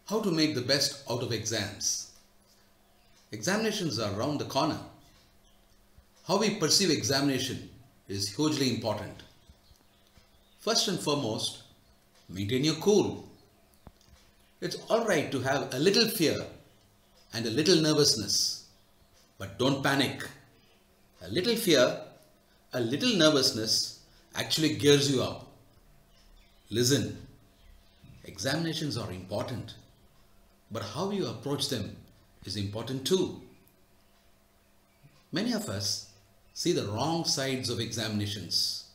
How to make the best out of exams? Examinations are around the corner. How we perceive examination is hugely important. First and foremost, maintain your cool. It's alright to have a little fear and a little nervousness, but don't panic. A little fear, a little nervousness actually gears you up. Listen, examinations are important, but how you approach them is important too. Many of us see the wrong sides of examinations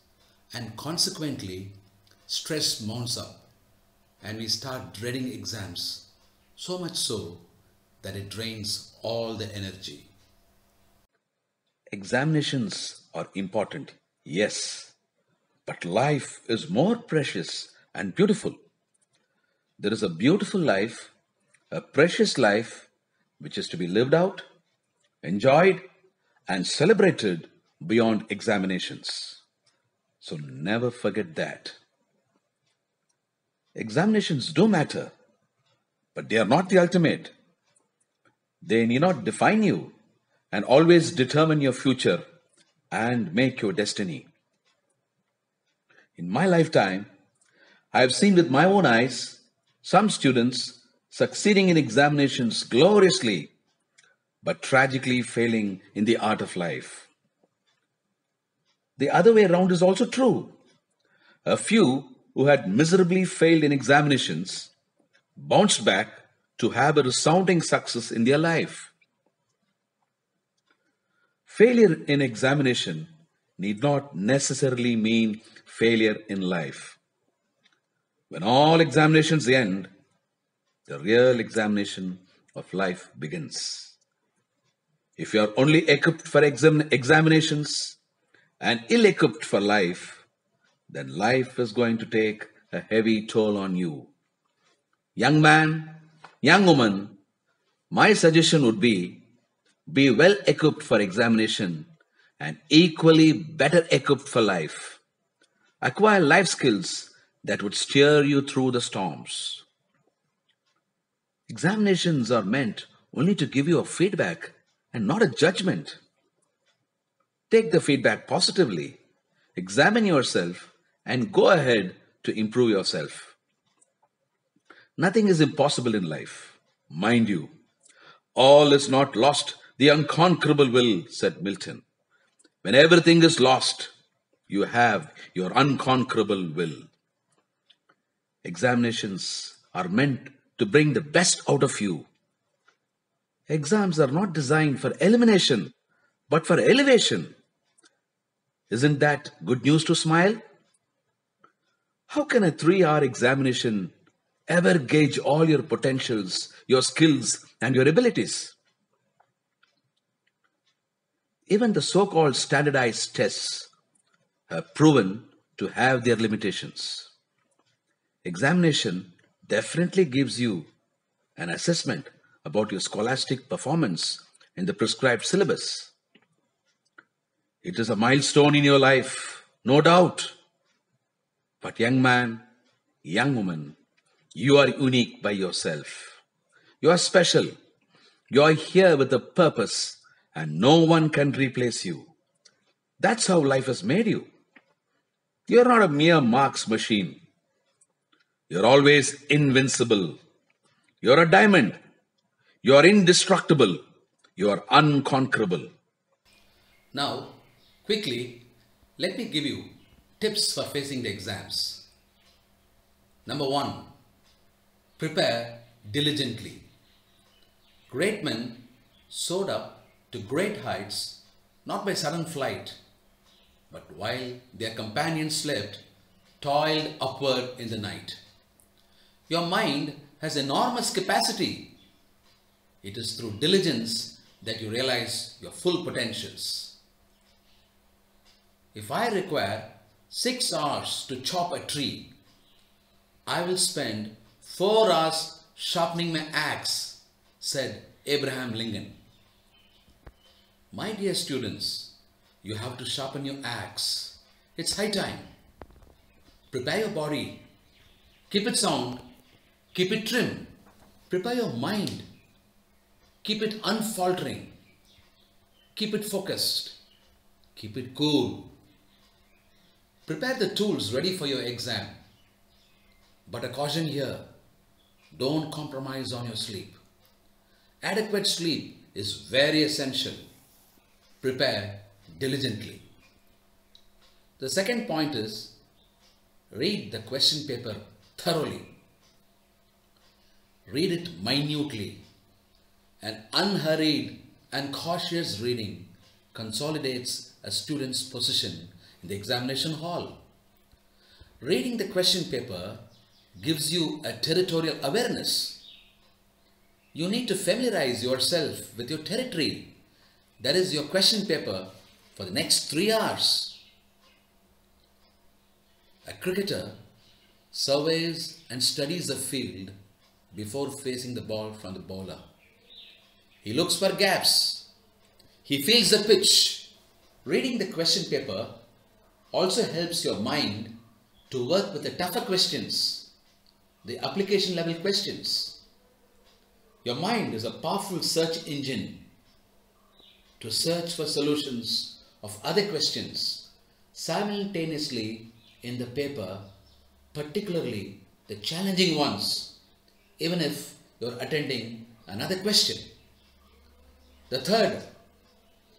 and consequently stress mounts up and we start dreading exams, so much so that it drains all the energy. Examinations are important, yes, but life is more precious and beautiful. There is a beautiful life, a precious life, which is to be lived out, enjoyed, and celebrated beyond examinations. So never forget that. Examinations do matter, but they are not the ultimate. They need not define you and always determine your future and make your destiny. In my lifetime, I have seen with my own eyes some students succeeding in examinations gloriously, but tragically failing in the art of life. The other way around is also true. A few who had miserably failed in examinations bounced back to have a resounding success in their life. Failure in examination need not necessarily mean failure in life. When all examinations end, the real examination of life begins. If you are only equipped for examinations and ill-equipped for life, then life is going to take a heavy toll on you. Young man, young woman, my suggestion would be well equipped for examination and equally better equipped for life. Acquire life skills that would steer you through the storms. Examinations are meant only to give you a feedback and not a judgment. Take the feedback positively, examine yourself, and go ahead to improve yourself. Nothing is impossible in life. Mind you, all is not lost, the unconquerable will, said Milton. When everything is lost, you have your unconquerable will. Examinations are meant to bring the best out of you. Exams are not designed for elimination, but for elevation. Isn't that good news to smile? How can a 3-hour examination ever gauge all your potentials, your skills, and your abilities? Even the so-called standardized tests have proven to have their limitations. Examination definitely gives you an assessment about your scholastic performance in the prescribed syllabus. It is a milestone in your life, no doubt. But young man, young woman, you are unique by yourself. You are special. You are here with a purpose and no one can replace you. That's how life has made you. You're not a mere marks machine. You're always invincible. You're a diamond. You're indestructible. You're unconquerable. Now, quickly, let me give you tips for facing the exams. Number 1, prepare diligently. Great men soared up to great heights not by sudden flight, but while their companions slept, toiled upward in the night. Your mind has enormous capacity. It is through diligence that you realize your full potentials. If I require 6 hours to chop a tree, I will spend 4 hours sharpening my axe, said Abraham Lincoln. My dear students, you have to sharpen your axe. It's high time. Prepare your body. Keep it sound. Keep it trim. Prepare your mind. Keep it unfaltering. Keep it focused. Keep it cool. Prepare the tools ready for your exam. But a caution here, don't compromise on your sleep. Adequate sleep is very essential. Prepare diligently. The second point is, read the question paper thoroughly. Read it minutely. An unhurried and cautious reading consolidates a student's position in the examination hall. Reading the question paper gives you a territorial awareness. You need to familiarize yourself with your territory. That is your question paper for the next 3 hours. A cricketer surveys and studies the field before facing the ball from the bowler. He looks for gaps. He feels the pitch. Reading the question paper also helps your mind to work with the tougher questions, the application level questions. Your mind is a powerful search engine to search for solutions of other questions simultaneously in the paper, particularly the challenging ones, even if you're attending another question. The third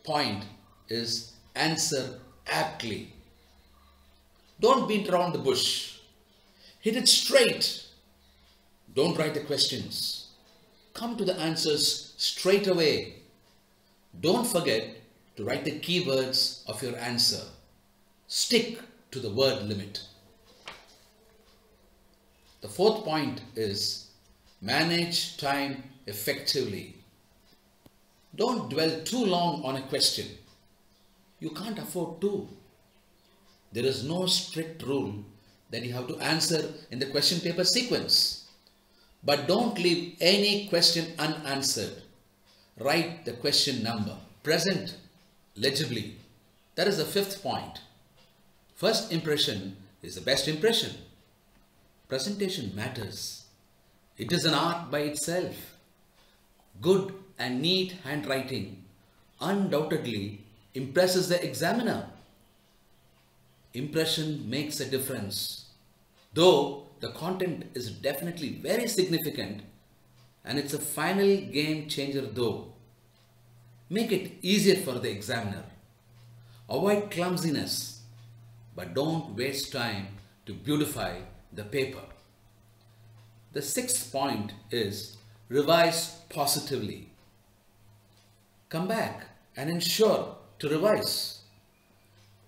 point is answer aptly. Don't beat around the bush. Hit it straight. Don't write the questions. Come to the answers straight away. Don't forget to write the keywords of your answer. Stick to the word limit. The fourth point is manage time effectively. Don't dwell too long on a question. You can't afford to. There is no strict rule that you have to answer in the question paper sequence. But don't leave any question unanswered. Write the question number, present legibly. That is the fifth point. First impression is the best impression. Presentation matters. It is an art by itself. Good and neat handwriting undoubtedly impresses the examiner. Impression makes a difference. Though the content is definitely very significant and it's a final game changer though. Make it easier for the examiner. Avoid clumsiness, but don't waste time to beautify the paper. The sixth point is revise positively. Come back and ensure to revise.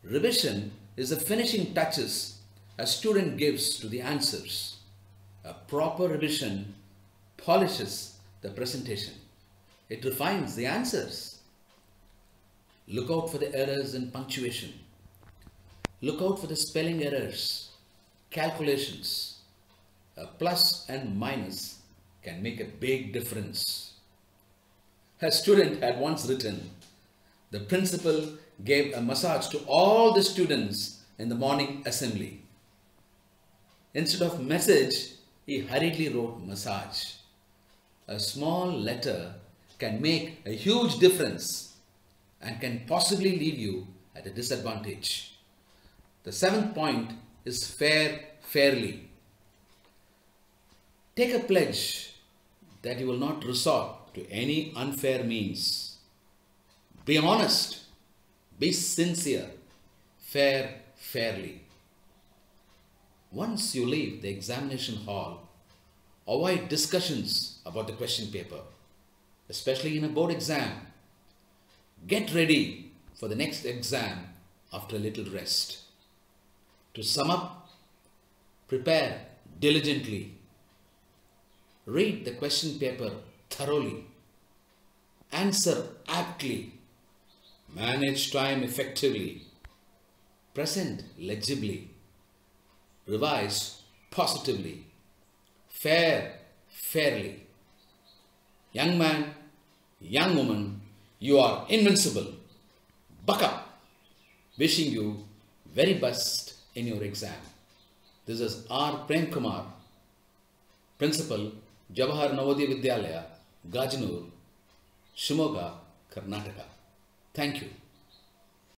Revision is the finishing touches a student gives to the answers. A proper revision polishes the presentation. It refines the answers. Look out for the errors in punctuation. Look out for the spelling errors, calculations. A plus and minus can make a big difference. A student had once written, the principal gave a massage to all the students in the morning assembly. Instead of message, he hurriedly wrote massage. A small letter can make a huge difference and can possibly leave you at a disadvantage. The seventh point is fairly. Take a pledge that you will not resort to any unfair means. Be honest, be sincere, fairly. Once you leave the examination hall, avoid discussions about the question paper, especially in a board exam. Get ready for the next exam after a little rest. To sum up, prepare diligently. Read the question paper thoroughly. Answer aptly. Manage time effectively. Present legibly. Revise positively. Fairly. Young man, young woman, you are invincible. Buck up. Wishing you very best in your exam. This is R. Premkumar, Principal, Jawahar Navodaya Vidyalaya, Gajanur, Shimoga, Karnataka. Thank you.